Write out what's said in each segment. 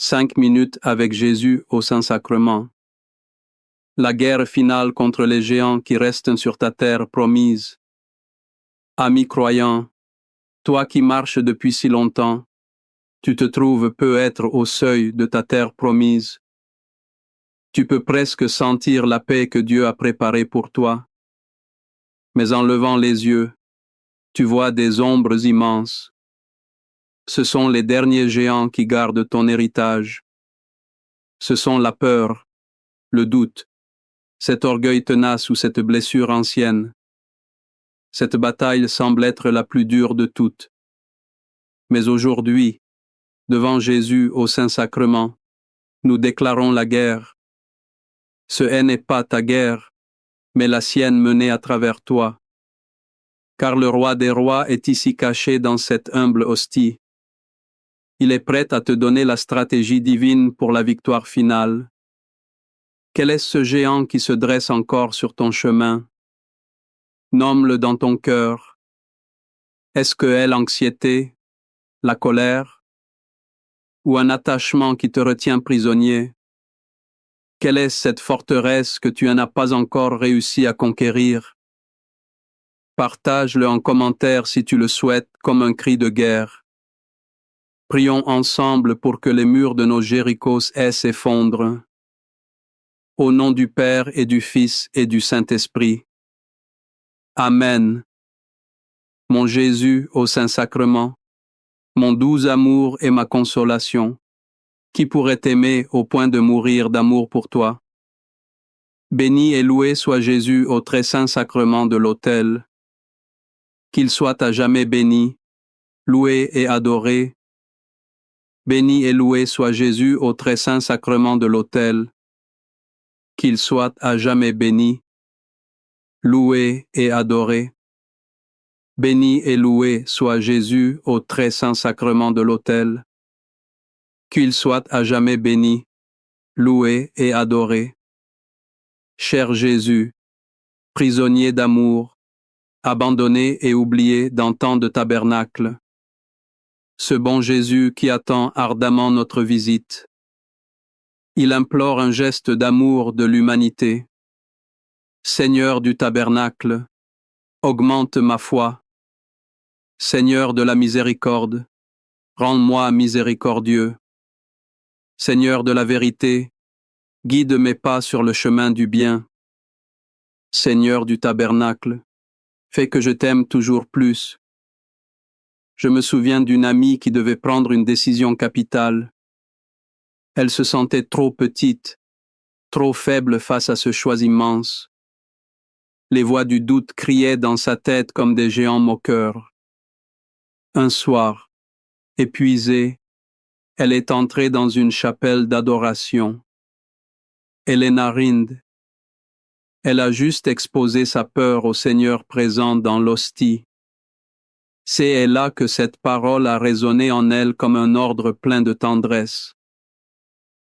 5 minutes avec Jésus au Saint-Sacrement. La guerre finale contre les géants qui restent sur ta terre promise. Ami croyant, toi qui marches depuis si longtemps, tu te trouves peut-être au seuil de ta terre promise. Tu peux presque sentir la paix que Dieu a préparée pour toi. Mais en levant les yeux, tu vois des ombres immenses. Ce sont les derniers géants qui gardent ton héritage. Ce sont la peur, le doute, cet orgueil tenace ou cette blessure ancienne. Cette bataille semble être la plus dure de toutes. Mais aujourd'hui, devant Jésus au Saint-Sacrement, nous déclarons la guerre. Ce n'est pas ta guerre, mais la sienne menée à travers toi. Car le roi des rois est ici caché dans cette humble hostie. Il est prêt à te donner la stratégie divine pour la victoire finale. Quel est ce géant qui se dresse encore sur ton chemin? Nomme-le dans ton cœur. Est-ce que est l'anxiété, la colère, ou un attachement qui te retient prisonnier? Quelle est cette forteresse que tu n'as pas encore réussi à conquérir? Partage-le en commentaire si tu le souhaites comme un cri de guerre. Prions ensemble pour que les murs de nos Jérichos s'effondrent. Au nom du Père et du Fils et du Saint-Esprit. Amen. Mon Jésus au Saint-Sacrement, mon doux amour et ma consolation, qui pourrait t'aimer au point de mourir d'amour pour toi? Béni et loué soit Jésus au très saint sacrement de l'autel. Qu'il soit à jamais béni, loué et adoré. Béni et loué soit Jésus au très saint sacrement de l'autel. Qu'il soit à jamais béni, loué et adoré. Béni et loué soit Jésus au très saint sacrement de l'autel. Qu'il soit à jamais béni, loué et adoré. Cher Jésus, prisonnier d'amour, abandonné et oublié dans tant de tabernacles, ce bon Jésus qui attend ardemment notre visite. Il implore un geste d'amour de l'humanité. Seigneur du tabernacle, augmente ma foi. Seigneur de la miséricorde, rends-moi miséricordieux. Seigneur de la vérité, guide mes pas sur le chemin du bien. Seigneur du tabernacle, fais que je t'aime toujours plus. Je me souviens d'une amie qui devait prendre une décision capitale. Elle se sentait trop petite, trop faible face à ce choix immense. Les voix du doute criaient dans sa tête comme des géants moqueurs. Un soir, épuisée, elle est entrée dans une chapelle d'adoration. Elena Rind. Elle a juste exposé sa peur au Seigneur présent dans l'hostie. C'est là que cette parole a résonné en elle comme un ordre plein de tendresse.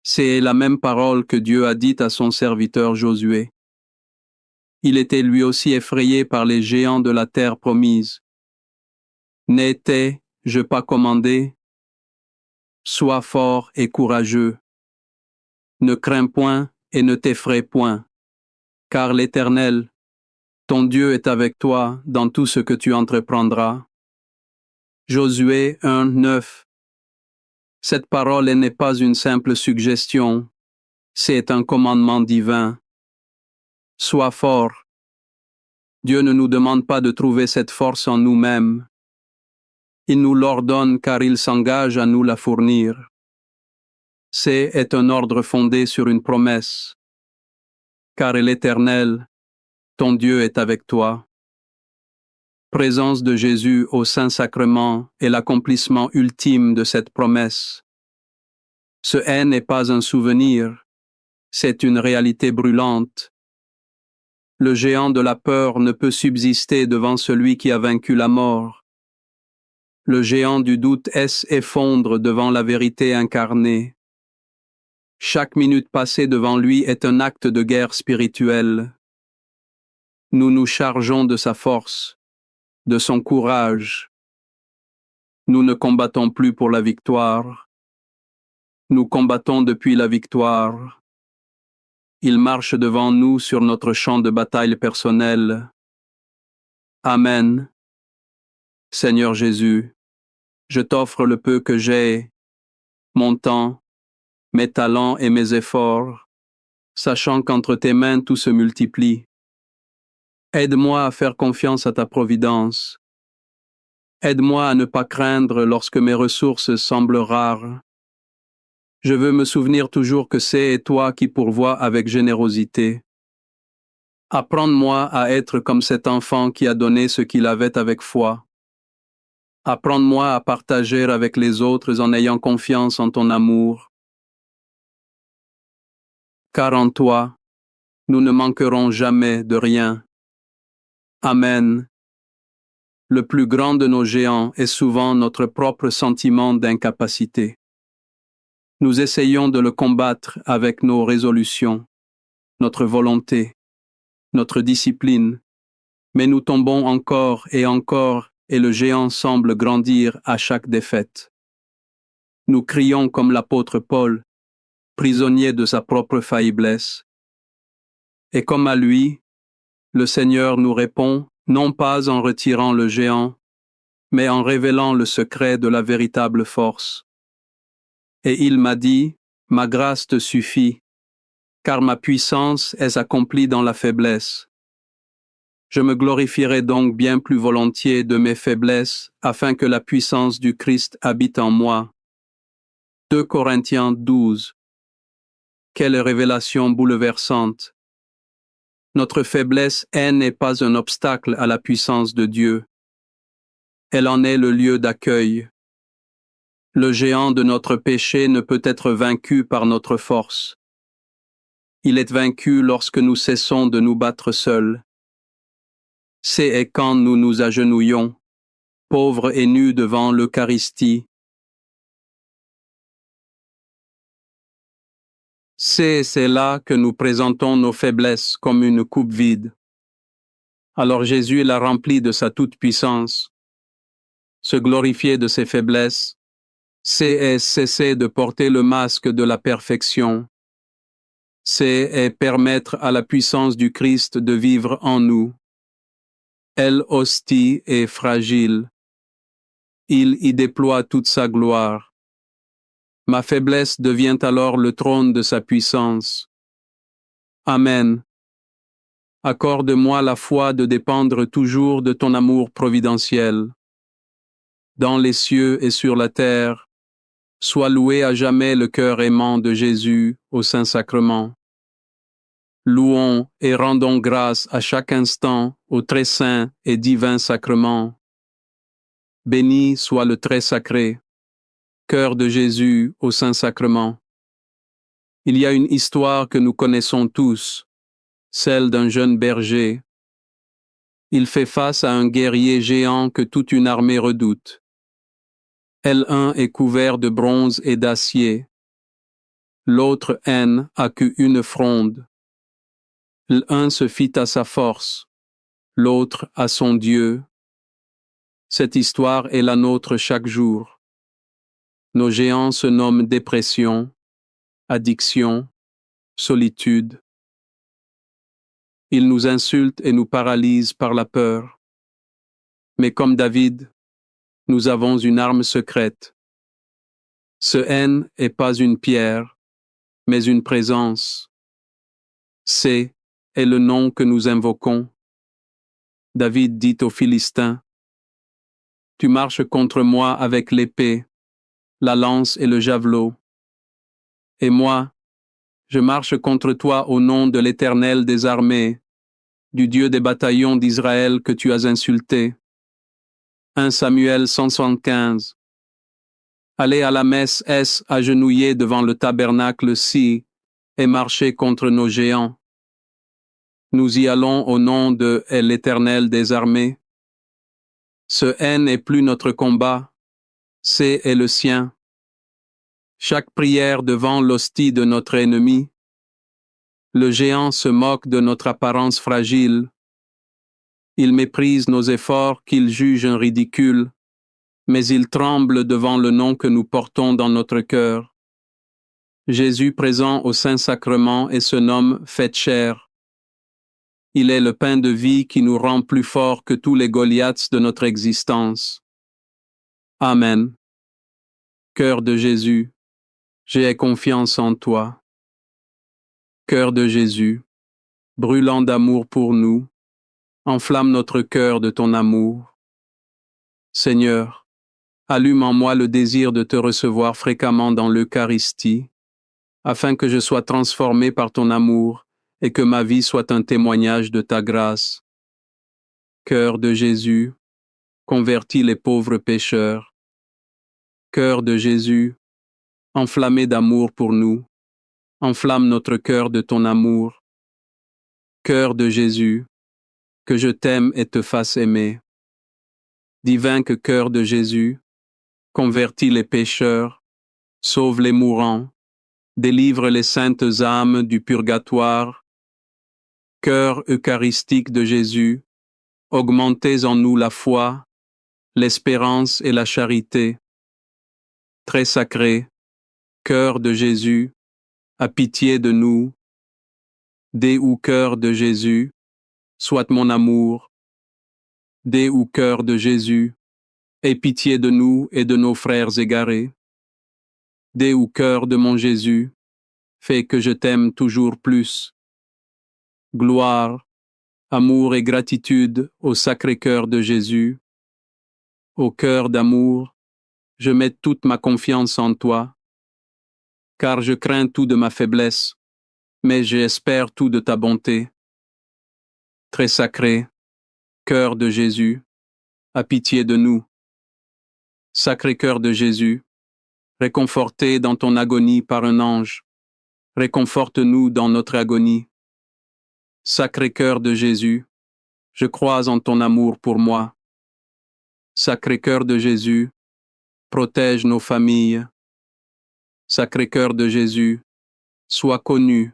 C'est la même parole que Dieu a dite à son serviteur Josué. Il était lui aussi effrayé par les géants de la terre promise. N'étais-je pas commandé? Sois fort et courageux. Ne crains point et ne t'effraie point, car l'Éternel, ton Dieu est avec toi dans tout ce que tu entreprendras. Josué 1, 9. Cette parole n'est pas une simple suggestion, c'est un commandement divin. Sois fort. Dieu ne nous demande pas de trouver cette force en nous-mêmes. Il nous l'ordonne car il s'engage à nous la fournir. C'est un ordre fondé sur une promesse. Car l'Éternel, ton Dieu est avec toi. Présence de Jésus au Saint-Sacrement est l'accomplissement ultime de cette promesse. Ce n'est pas un souvenir, c'est une réalité brûlante. Le géant de la peur ne peut subsister devant celui qui a vaincu la mort. Le géant du doute s'effondre devant la vérité incarnée. Chaque minute passée devant lui est un acte de guerre spirituelle. Nous nous chargeons de sa force, de son courage. Nous ne combattons plus pour la victoire. Nous combattons depuis la victoire. Il marche devant nous sur notre champ de bataille personnel. Amen. Seigneur Jésus, je t'offre le peu que j'ai, mon temps, mes talents et mes efforts, sachant qu'entre tes mains tout se multiplie. Aide-moi à faire confiance à ta providence. Aide-moi à ne pas craindre lorsque mes ressources semblent rares. Je veux me souvenir toujours que c'est toi qui pourvois avec générosité. Apprends-moi à être comme cet enfant qui a donné ce qu'il avait avec foi. Apprends-moi à partager avec les autres en ayant confiance en ton amour. Car en toi, nous ne manquerons jamais de rien. Amen. Le plus grand de nos géants est souvent notre propre sentiment d'incapacité. Nous essayons de le combattre avec nos résolutions, notre volonté, notre discipline, mais nous tombons encore et le géant semble grandir à chaque défaite. Nous crions comme l'apôtre Paul, prisonnier de sa propre faiblesse. Et comme à lui, le Seigneur nous répond, non pas en retirant le géant, mais en révélant le secret de la véritable force. Et il m'a dit, ma grâce te suffit, car ma puissance est accomplie dans la faiblesse. Je me glorifierai donc bien plus volontiers de mes faiblesses, afin que la puissance du Christ habite en moi. 2 Corinthiens 12. Quelle révélation bouleversante! Notre faiblesse n'est pas un obstacle à la puissance de Dieu. Elle en est le lieu d'accueil. Le géant de notre péché ne peut être vaincu par notre force. Il est vaincu lorsque nous cessons de nous battre seuls. C'est quand nous nous agenouillons, pauvres et nus devant l'Eucharistie. C'est là que nous présentons nos faiblesses comme une coupe vide. Alors Jésus la remplit de sa toute-puissance. Se glorifier de ses faiblesses, c'est cesser de porter le masque de la perfection. C'est permettre à la puissance du Christ de vivre en nous. Elle hostie est fragile. Il y déploie toute sa gloire. Ma faiblesse devient alors le trône de sa puissance. Amen. Accorde-moi la foi de dépendre toujours de ton amour providentiel. Dans les cieux et sur la terre, sois loué à jamais le cœur aimant de Jésus au Saint-Sacrement. Louons et rendons grâce à chaque instant au très saint et divin sacrement. Béni soit le très sacré, cœur de Jésus au Saint-Sacrement. Il y a une histoire que nous connaissons tous, celle d'un jeune berger. Il fait face à un guerrier géant que toute une armée redoute. L1 est couvert de bronze et d'acier. L'autre N a qu'une fronde. L'un se fit à sa force, l'autre à son Dieu. Cette histoire est la nôtre chaque jour. Nos géants se nomment dépression, addiction, solitude. Ils nous insultent et nous paralysent par la peur. Mais comme David, nous avons une arme secrète. Ce N n'est pas une pierre, mais une présence. C'est est le nom que nous invoquons. David dit aux Philistins, « Tu marches contre moi avec l'épée, la lance et le javelot. Et moi, je marche contre toi au nom de l'Éternel des armées, du Dieu des bataillons d'Israël que tu as insulté. » 1 Samuel 175. Aller à la messe est agenouillé devant le tabernacle-ci et marcher contre nos géants. Nous y allons au nom de l'Éternel des armées. Ce N n'est plus notre combat, c'est le sien. Chaque prière devant l'hostie de notre ennemi. Le géant se moque de notre apparence fragile. Il méprise nos efforts qu'il juge un ridicule, mais il tremble devant le nom que nous portons dans notre cœur. Jésus présent au Saint-Sacrement et se nomme fait chair. Il est le pain de vie qui nous rend plus forts que tous les Goliaths de notre existence. Amen. Cœur de Jésus, j'ai confiance en toi. Cœur de Jésus, brûlant d'amour pour nous, enflamme notre cœur de ton amour. Seigneur, allume en moi le désir de te recevoir fréquemment dans l'Eucharistie, afin que je sois transformé par ton amour et que ma vie soit un témoignage de ta grâce. Cœur de Jésus, convertis les pauvres pécheurs. Cœur de Jésus, enflammé d'amour pour nous, enflamme notre cœur de ton amour. Cœur de Jésus, que je t'aime et te fasse aimer. Divin que cœur de Jésus, convertis les pécheurs, sauve les mourants, délivre les saintes âmes du purgatoire. Cœur eucharistique de Jésus, augmentez en nous la foi, l'espérance et la charité. Très sacré, cœur de Jésus, a pitié de nous. Dès-ou cœur de Jésus, soit mon amour. Dès-ou cœur de Jésus, aie pitié de nous et de nos frères égarés. Dès-ou cœur de mon Jésus, fais que je t'aime toujours plus. Gloire, amour et gratitude au Sacré-Cœur de Jésus. Au cœur d'amour, je mets toute ma confiance en toi, car je crains tout de ma faiblesse, mais j'espère tout de ta bonté. Très sacré, cœur de Jésus, a pitié de nous. Sacré cœur de Jésus, réconforté dans ton agonie par un ange, réconforte-nous dans notre agonie. Sacré cœur de Jésus, je crois en ton amour pour moi. Sacré cœur de Jésus, protège nos familles. Sacré cœur de Jésus, sois connu,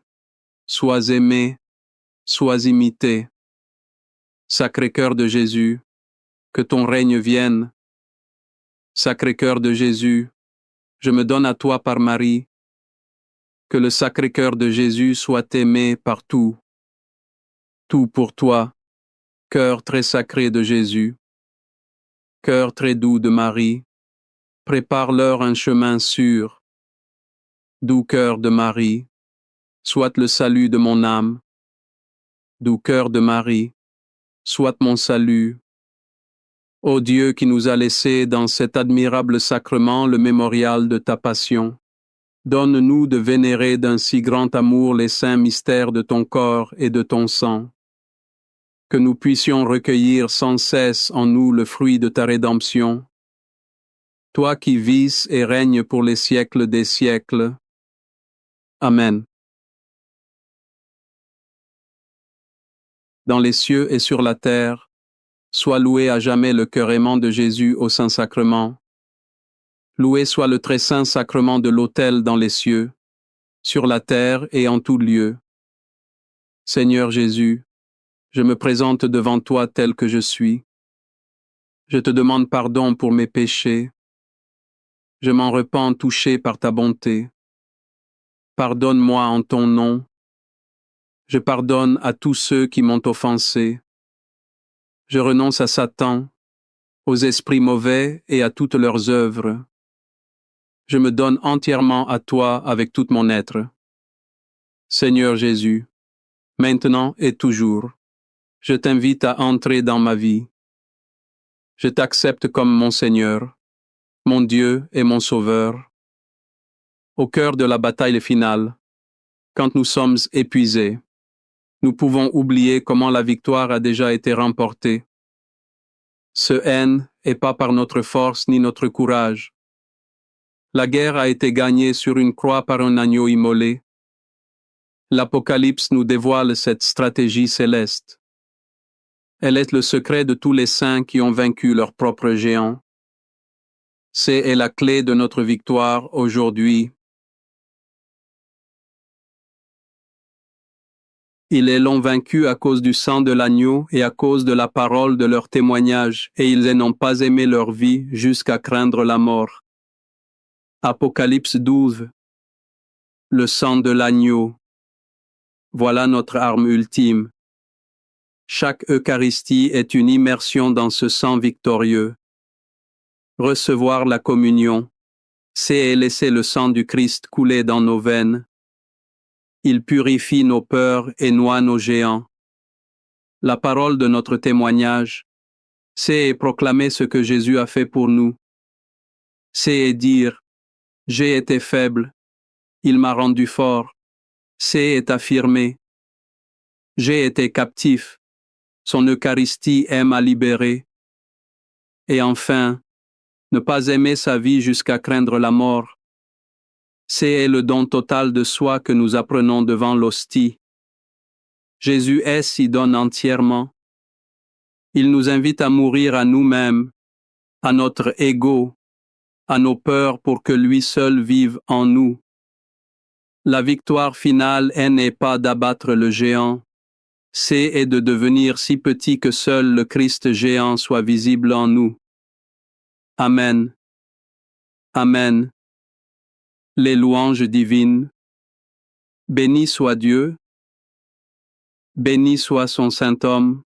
sois aimé, sois imité. Sacré cœur de Jésus, que ton règne vienne. Sacré cœur de Jésus, je me donne à toi par Marie. Que le Sacré cœur de Jésus soit aimé partout. Tout pour toi, cœur très sacré de Jésus. Cœur très doux de Marie, prépare-leur un chemin sûr. Doux cœur de Marie, soit le salut de mon âme. Doux cœur de Marie, soit mon salut. Ô Dieu qui nous a laissé dans cet admirable sacrement le mémorial de ta passion, donne-nous de vénérer d'un si grand amour les saints mystères de ton corps et de ton sang, que nous puissions recueillir sans cesse en nous le fruit de ta rédemption. Toi qui vis et règnes pour les siècles des siècles. Amen. Dans les cieux et sur la terre, soit loué à jamais le cœur aimant de Jésus au Saint-Sacrement. Loué soit le très saint sacrement de l'autel dans les cieux, sur la terre et en tout lieu. Seigneur Jésus, je me présente devant toi tel que je suis. Je te demande pardon pour mes péchés. Je m'en repens touché par ta bonté. Pardonne-moi en ton nom. Je pardonne à tous ceux qui m'ont offensé. Je renonce à Satan, aux esprits mauvais et à toutes leurs œuvres. Je me donne entièrement à toi avec tout mon être. Seigneur Jésus, maintenant et toujours, je t'invite à entrer dans ma vie. Je t'accepte comme mon Seigneur, mon Dieu et mon Sauveur. Au cœur de la bataille finale, quand nous sommes épuisés, nous pouvons oublier comment la victoire a déjà été remportée. Ce haine est pas par notre force ni notre courage. La guerre a été gagnée sur une croix par un agneau immolé. L'Apocalypse nous dévoile cette stratégie céleste. Elle est le secret de tous les saints qui ont vaincu leurs propres géants. C'est la clé de notre victoire aujourd'hui. Ils l'ont vaincu à cause du sang de l'agneau et à cause de la parole de leur témoignage, et ils n'ont pas aimé leur vie jusqu'à craindre la mort. Apocalypse 12. le sang de l'agneau. Voilà notre arme ultime. Chaque Eucharistie est une immersion dans ce sang victorieux. Recevoir la communion, c'est et laisser le sang du Christ couler dans nos veines. Il purifie nos peurs et noie nos géants. La parole de notre témoignage, c'est et proclamer ce que Jésus a fait pour nous. C'est et dire, j'ai été faible, il m'a rendu fort. C'est et affirmer, j'ai été captif, son Eucharistie aime à libérer. Et enfin, ne pas aimer sa vie jusqu'à craindre la mort. C'est le don total de soi que nous apprenons devant l'hostie. Jésus est s'y donne entièrement. Il nous invite à mourir à nous-mêmes, à notre ego, à nos peurs pour que lui seul vive en nous. La victoire finale n'est pas d'abattre le géant, c'est de devenir si petit que seul le Christ géant soit visible en nous. Amen. Amen. Les louanges divines. Béni soit Dieu. Béni soit son Saint-Homme.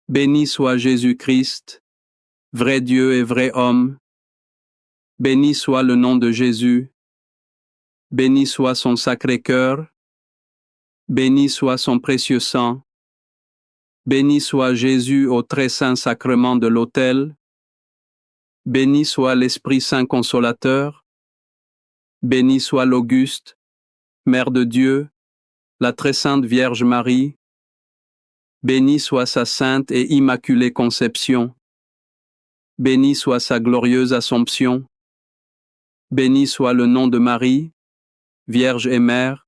Béni soit Jésus-Christ, vrai Dieu et vrai homme. Béni soit le nom de Jésus. Béni soit son Sacré-Cœur. Béni soit son précieux sang. Béni soit Jésus au très saint sacrement de l'autel. Béni soit l'Esprit Saint Consolateur. Béni soit l'Auguste, Mère de Dieu, la très sainte Vierge Marie. Béni soit sa sainte et immaculée conception. Béni soit sa glorieuse Assomption. Béni soit le nom de Marie, Vierge et Mère.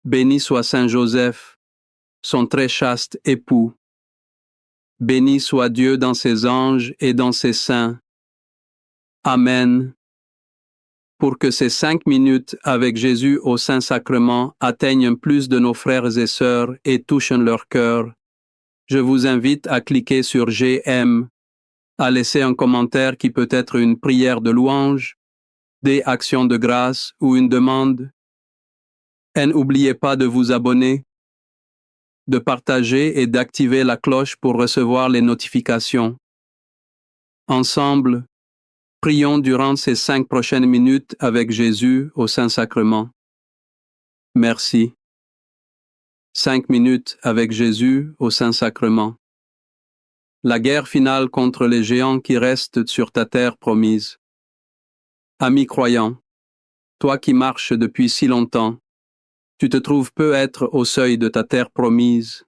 Béni soit Saint Joseph, son très chaste époux. Béni soit Dieu dans ses anges et dans ses saints. Amen. Pour que ces 5 minutes avec Jésus au Saint-Sacrement atteignent plus de nos frères et sœurs et touchent leur cœur, je vous invite à cliquer sur j'aime, à laisser un commentaire qui peut être une prière de louange, des actions de grâce ou une demande. Et n'oubliez pas de vous abonner, de partager et d'activer la cloche pour recevoir les notifications. Ensemble, prions durant ces 5 prochaines minutes avec Jésus au Saint-Sacrement. Merci. 5 minutes avec Jésus au Saint-Sacrement. La guerre finale contre les géants qui restent sur ta terre promise. Ami croyant, toi qui marches depuis si longtemps, tu te trouves peut-être au seuil de ta terre promise.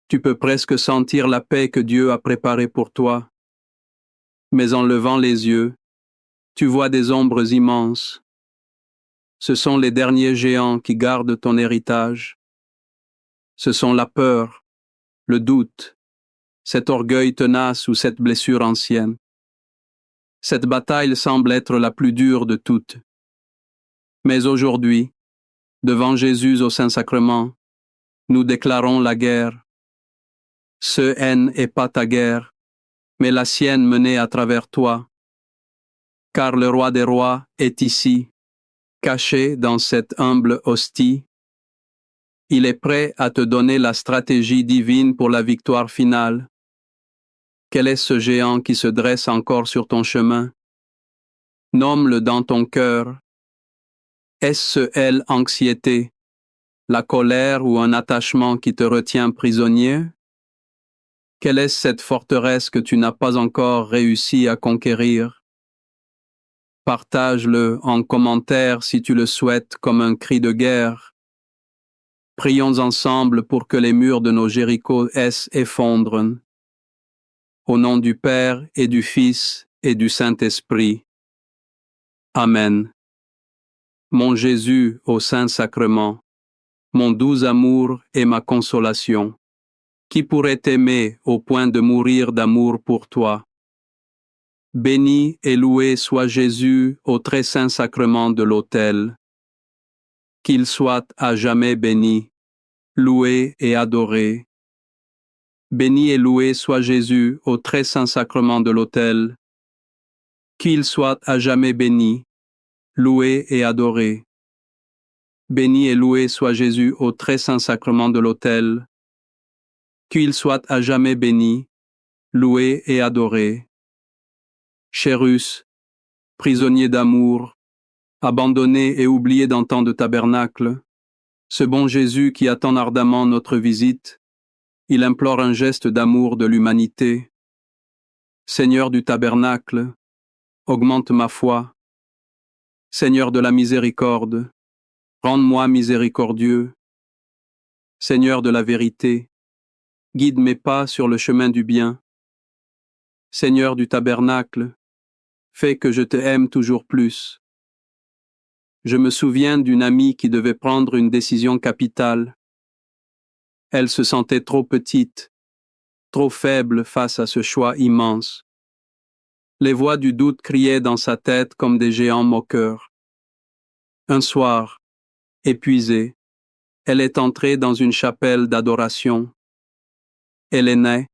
Tu peux presque sentir la paix que Dieu a préparée pour toi. Mais en levant les yeux, tu vois des ombres immenses. Ce sont les derniers géants qui gardent ton héritage. Ce sont la peur, le doute, cet orgueil tenace ou cette blessure ancienne. Cette bataille semble être la plus dure de toutes. Mais aujourd'hui, devant Jésus au Saint-Sacrement, nous déclarons la guerre. Ce n'est pas ta guerre, mais la sienne menée à travers toi. Car le roi des rois est ici, caché dans cette humble hostie. Il est prêt à te donner la stratégie divine pour la victoire finale. Quel est ce géant qui se dresse encore sur ton chemin? Nomme-le dans ton cœur. Est-ce l'anxiété, la colère ou un attachement qui te retient prisonnier? Quelle est cette forteresse que tu n'as pas encore réussi à conquérir? Partage-le en commentaire si tu le souhaites comme un cri de guerre. Prions ensemble pour que les murs de nos Jérichos s'effondrent. Au nom du Père et du Fils et du Saint-Esprit. Amen. Mon Jésus au Saint-Sacrement, mon doux amour et ma consolation, qui pourrait t'aimer au point de mourir d'amour pour toi? Béni et loué soit Jésus au très saint sacrement de l'autel. Qu'il soit à jamais béni, loué et adoré. Béni et loué soit Jésus au très saint sacrement de l'autel. Qu'il soit à jamais béni, loué et adoré. Béni et loué soit Jésus au très saint sacrement de l'autel. Qu'il soit à jamais béni, loué et adoré. Chérus, prisonnier d'amour, abandonné et oublié dans tant de tabernacles, ce bon Jésus qui attend ardemment notre visite, il implore un geste d'amour de l'humanité. Seigneur du tabernacle, augmente ma foi. Seigneur de la miséricorde, rende-moi miséricordieux. Seigneur de la vérité, guide mes pas sur le chemin du bien. Seigneur du tabernacle, fais que je te aime toujours plus. Je me souviens d'une amie qui devait prendre une décision capitale. Elle se sentait trop petite, trop faible face à ce choix immense. Les voix du doute criaient dans sa tête comme des géants moqueurs. Un soir, épuisée, elle est entrée dans une chapelle d'adoration. Elle est née.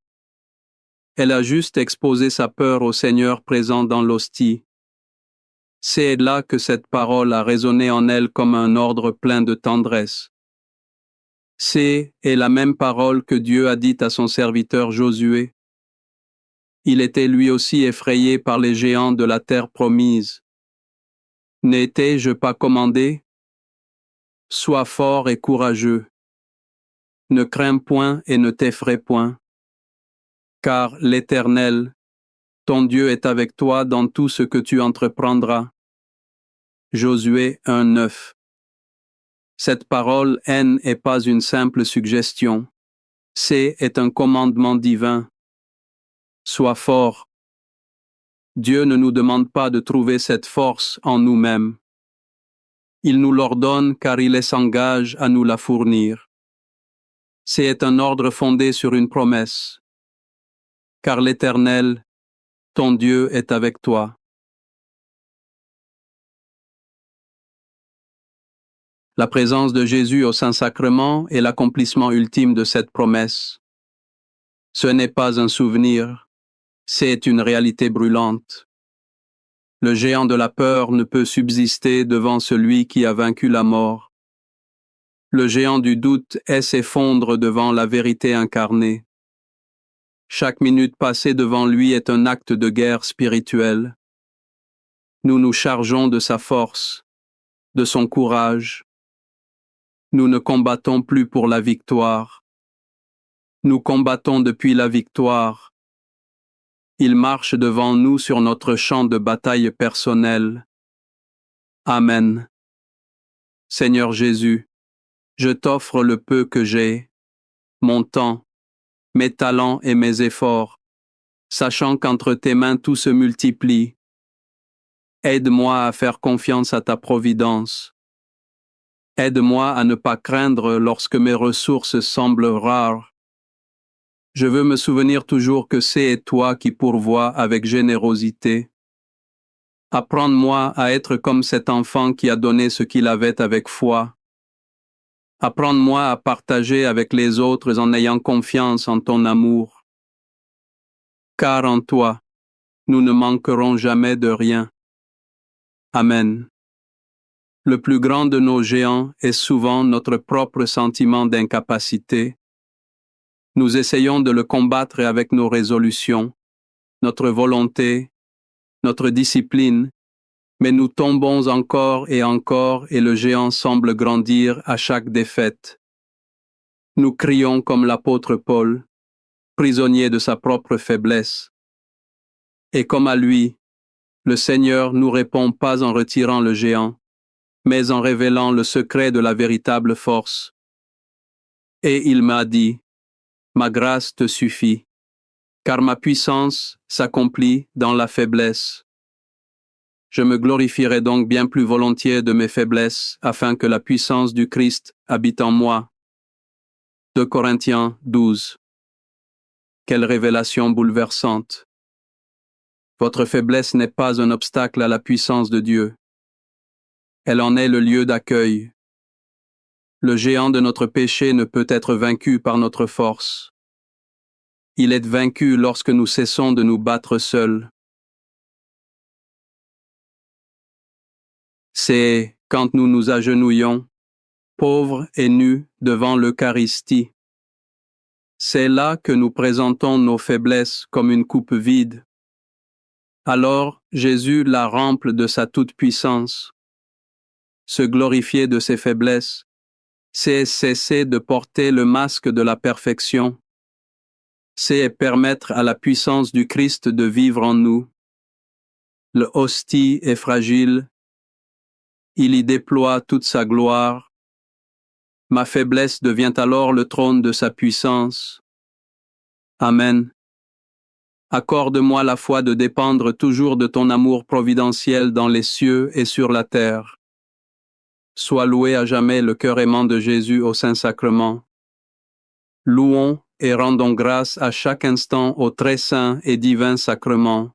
Elle a juste exposé sa peur au Seigneur présent dans l'hostie. C'est là que cette parole a résonné en elle comme un ordre plein de tendresse. C'est la même parole que Dieu a dite à son serviteur Josué. Il était lui aussi effrayé par les géants de la terre promise. N'étais-je pas commandé? Sois fort et courageux. Ne crains point et ne t'effraie point. Car l'Éternel, ton Dieu est avec toi dans tout ce que tu entreprendras. Josué 1:9. Cette parole n'est pas une simple suggestion. C'est un commandement divin. Sois fort. Dieu ne nous demande pas de trouver cette force en nous-mêmes. Il nous l'ordonne car il s'engage à nous la fournir. C'est un ordre fondé sur une promesse. Car l'Éternel, ton Dieu, est avec toi. La présence de Jésus au Saint-Sacrement est l'accomplissement ultime de cette promesse. Ce n'est pas un souvenir, c'est une réalité brûlante. Le géant de la peur ne peut subsister devant celui qui a vaincu la mort. Le géant du doute s'effondre devant la vérité incarnée. Chaque minute passée devant lui est un acte de guerre spirituelle. Nous nous chargeons de sa force, de son courage. Nous ne combattons plus pour la victoire. Nous combattons depuis la victoire. Il marche devant nous sur notre champ de bataille personnel. Amen. Seigneur Jésus, je t'offre le peu que j'ai, mon temps, mes talents et mes efforts, sachant qu'entre tes mains tout se multiplie. Aide-moi à faire confiance à ta providence. Aide-moi à ne pas craindre lorsque mes ressources semblent rares. Je veux me souvenir toujours que c'est toi qui pourvois avec générosité. Apprends-moi à être comme cet enfant qui a donné ce qu'il avait avec foi. Apprends-moi à partager avec les autres en ayant confiance en ton amour. Car en toi, nous ne manquerons jamais de rien. Amen. Le plus grand de nos géants est souvent notre propre sentiment d'incapacité. Nous essayons de le combattre avec nos résolutions, notre volonté, notre discipline, mais nous tombons encore et le géant semble grandir à chaque défaite. Nous crions comme l'apôtre Paul, prisonnier de sa propre faiblesse. Et comme à lui, le Seigneur nous répond pas en retirant le géant, mais en révélant le secret de la véritable force. Et il m'a dit, ma grâce te suffit, car ma puissance s'accomplit dans la faiblesse. Je me glorifierai donc bien plus volontiers de mes faiblesses, afin que la puissance du Christ habite en moi. 2 Corinthiens 12. Quelle révélation bouleversante! Votre faiblesse n'est pas un obstacle à la puissance de Dieu. Elle en est le lieu d'accueil. Le géant de notre péché ne peut être vaincu par notre force. Il est vaincu lorsque nous cessons de nous battre seuls. C'est quand nous nous agenouillons, pauvres et nus devant l'Eucharistie. C'est là que nous présentons nos faiblesses comme une coupe vide. Alors Jésus la remplit de sa toute-puissance. Se glorifier de ses faiblesses, c'est cesser de porter le masque de la perfection. C'est permettre à la puissance du Christ de vivre en nous. Le hostie est fragile. Il y déploie toute sa gloire. Ma faiblesse devient alors le trône de sa puissance. Amen. Accorde-moi la foi de dépendre toujours de ton amour providentiel dans les cieux et sur la terre. Sois loué à jamais le cœur aimant de Jésus au Saint-Sacrement. Louons et rendons grâce à chaque instant au très saint et divin sacrement.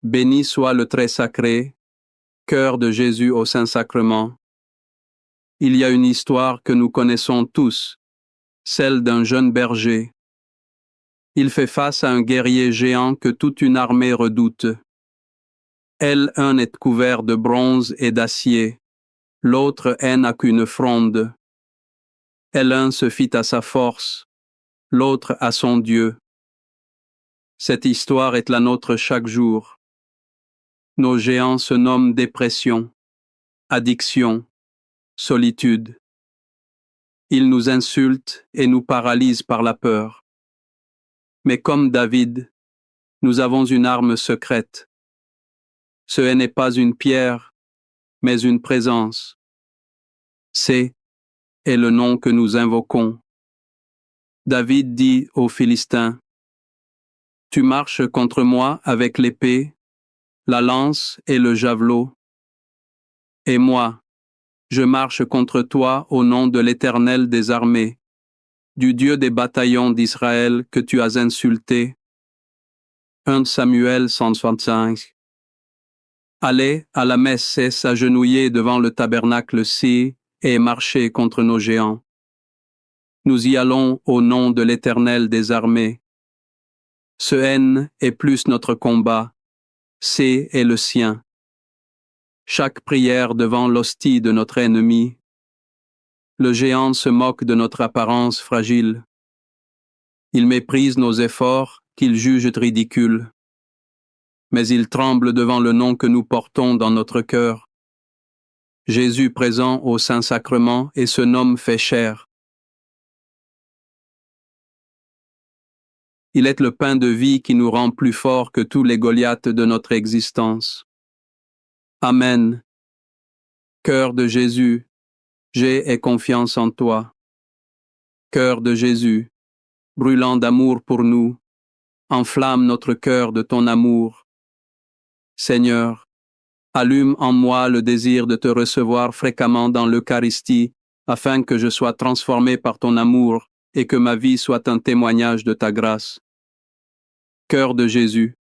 Béni soit le très sacré, cœur de Jésus au Saint-Sacrement. Il y a une histoire que nous connaissons tous, celle d'un jeune berger. Il fait face à un guerrier géant que toute une armée redoute. Un est couvert de bronze et d'acier, l'autre n'a qu'une fronde. Un se fit à sa force, l'autre à son Dieu. Cette histoire est la nôtre chaque jour. Nos géants se nomment dépression, addiction, solitude. Ils nous insultent et nous paralysent par la peur. Mais comme David, nous avons une arme secrète. Ce n'est pas une pierre, mais une présence. C'est le nom que nous invoquons. David dit aux Philistins, « Tu marches contre moi avec l'épée, la lance et le javelot. Et moi, je marche contre toi au nom de l'Éternel des armées, du Dieu des bataillons d'Israël que tu as insulté. » 1 Samuel 165. Allez à la messe et s'agenouiller devant le tabernacle-ci et marcher contre nos géants. Nous y allons au nom de l'Éternel des armées. Ce N est plus notre combat, C est le sien. Chaque prière devant l'hostie de notre ennemi. Le géant se moque de notre apparence fragile. Il méprise nos efforts qu'il juge ridicules. Mais il tremble devant le nom que nous portons dans notre cœur. Jésus présent au Saint-Sacrement et se nomme fait chair. Il est le pain de vie qui nous rend plus forts que tous les Goliaths de notre existence. Amen. Cœur de Jésus, j'ai confiance en toi. Cœur de Jésus, brûlant d'amour pour nous, enflamme notre cœur de ton amour. Seigneur, allume en moi le désir de te recevoir fréquemment dans l'Eucharistie, afin que je sois transformé par ton amour et que ma vie soit un témoignage de ta grâce. Cœur de Jésus,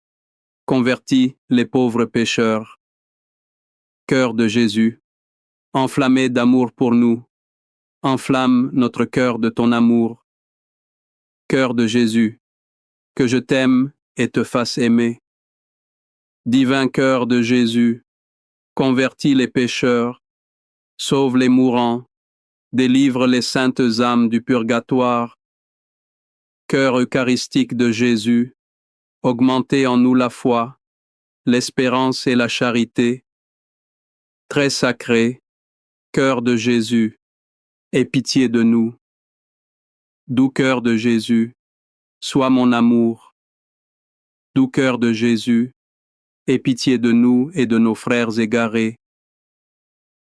convertis les pauvres pécheurs. Cœur de Jésus, enflammé d'amour pour nous, enflamme notre cœur de ton amour. Cœur de Jésus, que je t'aime et te fasse aimer. Divin cœur de Jésus, convertis les pécheurs, sauve les mourants, délivre les saintes âmes du purgatoire. Cœur eucharistique de Jésus, augmentez en nous la foi, l'espérance et la charité. Très sacré, cœur de Jésus, aie pitié de nous. Doux cœur de Jésus, sois mon amour. Doux cœur de Jésus, aie pitié de nous et de nos frères égarés.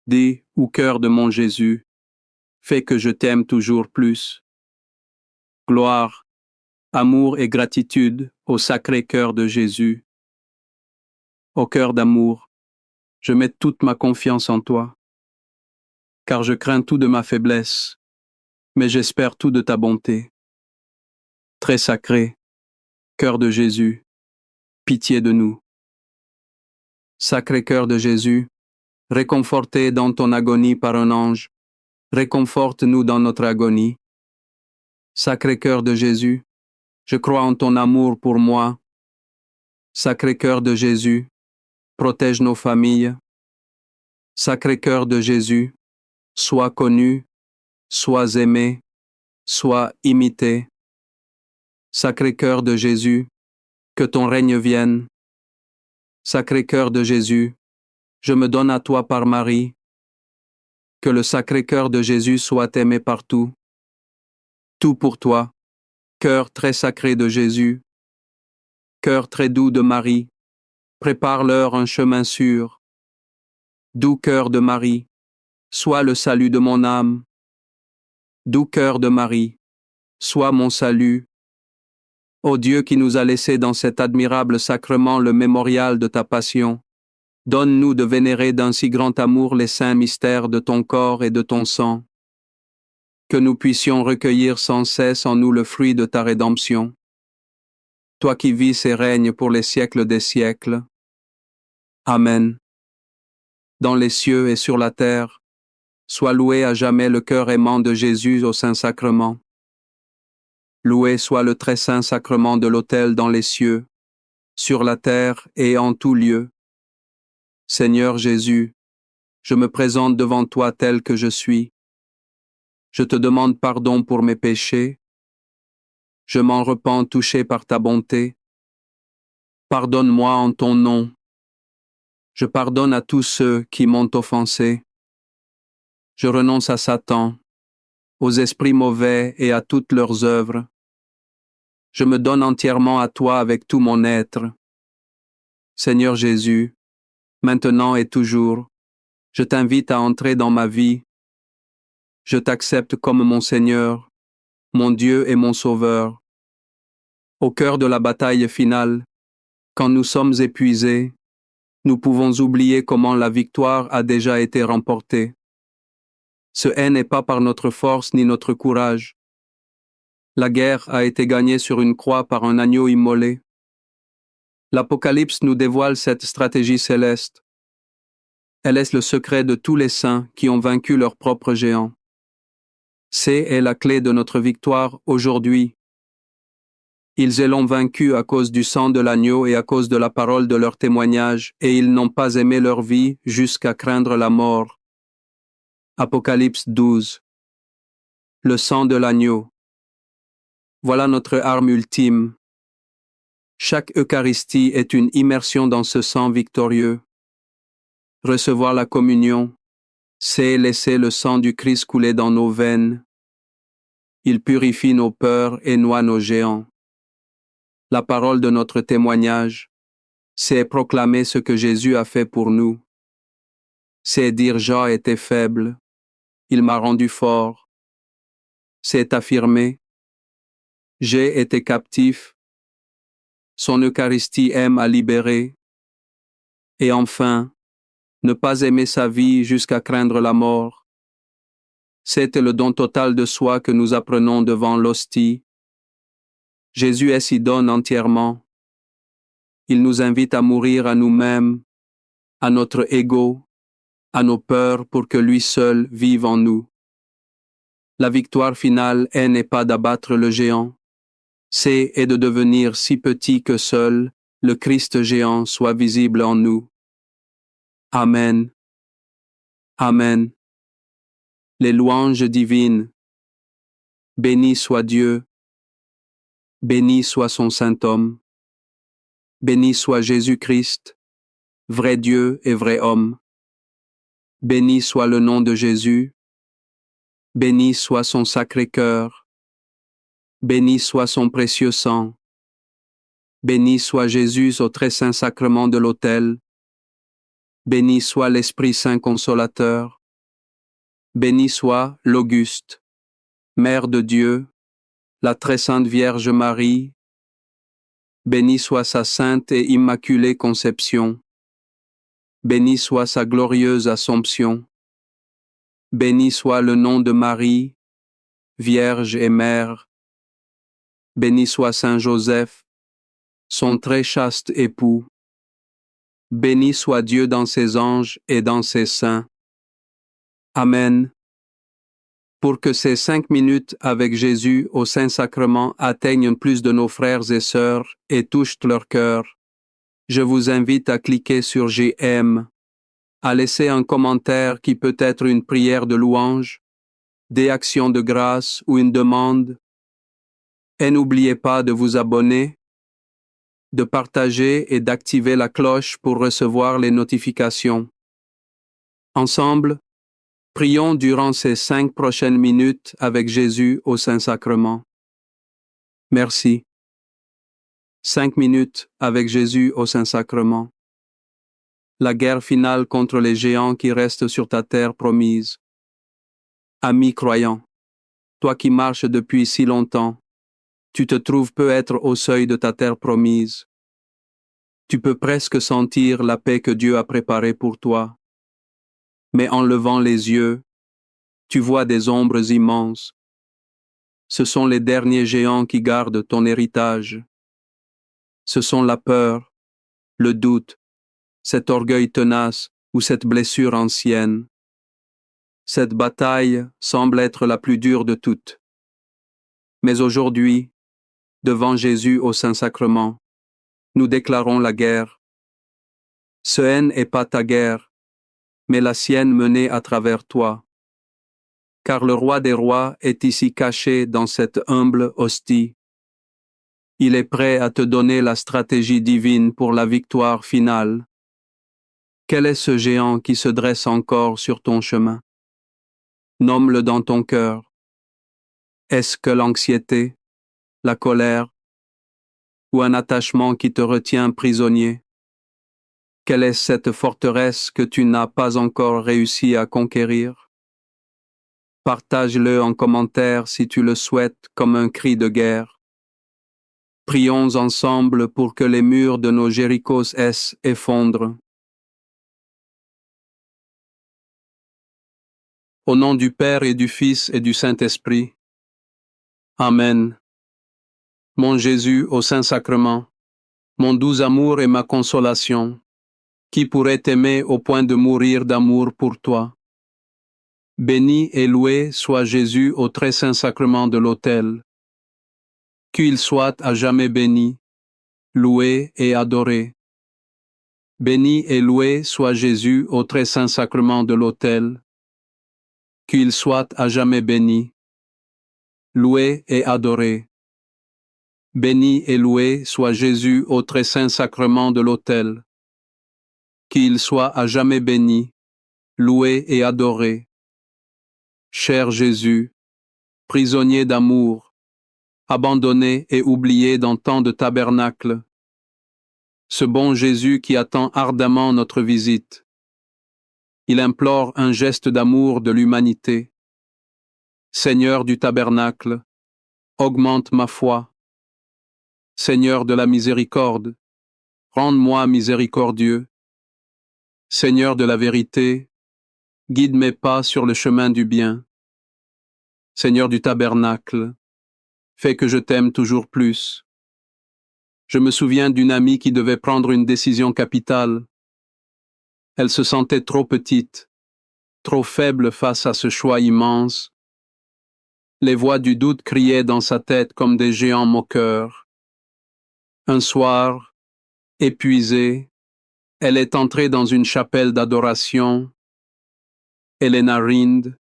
Dis, ô cœur de mon Jésus, fais que je t'aime toujours plus. Gloire, amour et gratitude au sacré cœur de Jésus. Ô cœur d'amour, je mets toute ma confiance en toi, car je crains tout de ma faiblesse, mais j'espère tout de ta bonté. Très sacré, cœur de Jésus, pitié de nous. Sacré cœur de Jésus, réconforté dans ton agonie par un ange, réconforte-nous dans notre agonie. Sacré cœur de Jésus, je crois en ton amour pour moi. Sacré cœur de Jésus, protège nos familles. Sacré cœur de Jésus, sois connu, sois aimé, sois imité. Sacré-Cœur de Jésus, que ton règne vienne. Sacré-Cœur de Jésus, je me donne à toi par Marie. Que le Sacré-Cœur de Jésus soit aimé partout. Tout pour toi, cœur très sacré de Jésus. Cœur très doux de Marie, prépare-leur un chemin sûr. Doux cœur de Marie, sois le salut de mon âme. Doux cœur de Marie, sois mon salut. Ô Dieu qui nous a laissé dans cet admirable sacrement le mémorial de ta passion, donne-nous de vénérer d'un si grand amour les saints mystères de ton corps et de ton sang, que nous puissions recueillir sans cesse en nous le fruit de ta rédemption. Toi qui vis et règnes pour les siècles des siècles. Amen. Dans les cieux et sur la terre, sois loué à jamais le cœur aimant de Jésus au Saint-Sacrement. Loué soit le très saint sacrement de l'autel dans les cieux, sur la terre et en tout lieu. Seigneur Jésus, je me présente devant toi tel que je suis. Je te demande pardon pour mes péchés. Je m'en repens touché par ta bonté. Pardonne-moi en ton nom. Je pardonne à tous ceux qui m'ont offensé. Je renonce à Satan, aux esprits mauvais et à toutes leurs œuvres. Je me donne entièrement à toi avec tout mon être. Seigneur Jésus, maintenant et toujours, je t'invite à entrer dans ma vie. Je t'accepte comme mon Seigneur, mon Dieu et mon Sauveur. Au cœur de la bataille finale, quand nous sommes épuisés, nous pouvons oublier comment la victoire a déjà été remportée. Ce n'est pas par notre force ni notre courage. La guerre a été gagnée sur une croix par un agneau immolé. L'Apocalypse nous dévoile cette stratégie céleste. Elle est le secret de tous les saints qui ont vaincu leurs propres géants. C'est la clé de notre victoire aujourd'hui. Ils l'ont vaincu à cause du sang de l'agneau et à cause de la parole de leur témoignage, et ils n'ont pas aimé leur vie jusqu'à craindre la mort. Apocalypse 12. Le sang de l'agneau. Voilà notre arme ultime. Chaque Eucharistie est une immersion dans ce sang victorieux. Recevoir la communion, c'est laisser le sang du Christ couler dans nos veines. Il purifie nos peurs et noie nos géants. La parole de notre témoignage, c'est proclamer ce que Jésus a fait pour nous. C'est dire Jean était faible, il m'a rendu fort. C'est affirmer j'ai été captif, son Eucharistie aime à libérer. Et enfin, ne pas aimer sa vie jusqu'à craindre la mort. C'est le don total de soi que nous apprenons devant l'hostie. Jésus s'y donne entièrement. Il nous invite à mourir à nous-mêmes, à notre ego, à nos peurs pour que lui seul vive en nous. La victoire finale n'est pas d'abattre le géant, c'est de devenir si petit que seul le Christ géant soit visible en nous. Amen. Amen. Les louanges divines. Béni soit Dieu. Béni soit son saint homme. Béni soit Jésus-Christ, vrai Dieu et vrai homme. Béni soit le nom de Jésus. Béni soit son sacré cœur. Béni soit son précieux sang. Béni soit Jésus au très saint sacrement de l'autel. Béni soit l'Esprit Saint consolateur. Béni soit l'Auguste, Mère de Dieu, la très sainte Vierge Marie. Béni soit sa sainte et immaculée conception. Béni soit sa glorieuse Assomption. Béni soit le nom de Marie, Vierge et Mère. Béni soit Saint Joseph, son très chaste époux. Béni soit Dieu dans ses anges et dans ses saints. Amen. Pour que ces 5 minutes avec Jésus au Saint-Sacrement atteignent plus de nos frères et sœurs et touchent leur cœur, je vous invite à cliquer sur j'aime à laisser un commentaire qui peut être une prière de louange, des actions de grâce ou une demande. Et n'oubliez pas de vous abonner, de partager et d'activer la cloche pour recevoir les notifications. Ensemble, prions durant ces 5 prochaines minutes avec Jésus au Saint-Sacrement. Merci. 5 minutes avec Jésus au Saint-Sacrement. La guerre finale contre les géants qui restent sur ta terre promise. Ami croyant, toi qui marches depuis si longtemps, tu te trouves peut-être au seuil de ta terre promise. Tu peux presque sentir la paix que Dieu a préparée pour toi. Mais en levant les yeux, tu vois des ombres immenses. Ce sont les derniers géants qui gardent ton héritage. Ce sont la peur, le doute, cet orgueil tenace ou cette blessure ancienne. Cette bataille semble être la plus dure de toutes. Mais aujourd'hui, devant Jésus au Saint-Sacrement, nous déclarons la guerre. Ce haine n'est pas ta guerre, mais la sienne menée à travers toi. Car le roi des rois est ici caché dans cette humble hostie. Il est prêt à te donner la stratégie divine pour la victoire finale. Quel est ce géant qui se dresse encore sur ton chemin? Nomme-le dans ton cœur. Est-ce que l'anxiété, la colère ou un attachement qui te retient prisonnier? Quelle est cette forteresse que tu n'as pas encore réussi à conquérir? Partage-le en commentaire si tu le souhaites comme un cri de guerre. Prions ensemble pour que les murs de nos Jéricos s'effondrent. Au nom du Père et du Fils et du Saint-Esprit. Amen. Mon Jésus au Saint-Sacrement, mon doux amour et ma consolation, qui pourrait t'aimer au point de mourir d'amour pour toi? Béni et loué soit Jésus au très saint sacrement de l'autel. Qu'il soit à jamais béni, loué et adoré. Béni et loué soit Jésus au très saint sacrement de l'autel. Qu'il soit à jamais béni, loué et adoré. Béni et loué soit Jésus au très saint sacrement de l'autel. Qu'il soit à jamais béni, loué et adoré. Cher Jésus, prisonnier d'amour, abandonné et oublié dans tant de tabernacles, ce bon Jésus qui attend ardemment notre visite. Il implore un geste d'amour de l'humanité. Seigneur du tabernacle, augmente ma foi. Seigneur de la miséricorde, rende-moi miséricordieux. Seigneur de la vérité, guide mes pas sur le chemin du bien. Seigneur du tabernacle, fais que je t'aime toujours plus. Je me souviens d'une amie qui devait prendre une décision capitale. Elle se sentait trop petite, trop faible face à ce choix immense. Les voix du doute criaient dans sa tête comme des géants moqueurs. Un soir, épuisée, elle est entrée dans une chapelle d'adoration. Elena Rind.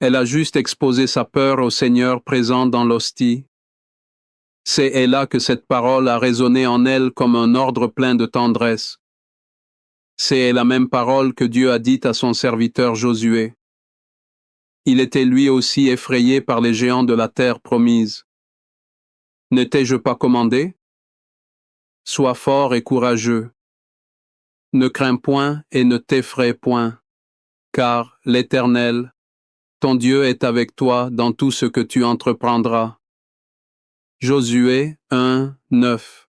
Elle a juste exposé sa peur au Seigneur présent dans l'hostie. C'est là que cette parole a résonné en elle comme un ordre plein de tendresse. C'est la même parole que Dieu a dite à son serviteur Josué. Il était lui aussi effrayé par les géants de la terre promise. Ne t'ai-je pas commandé? Sois fort et courageux. Ne crains point et ne t'effraie point, car l'Éternel, ton Dieu est avec toi dans tout ce que tu entreprendras. Josué 1, 9.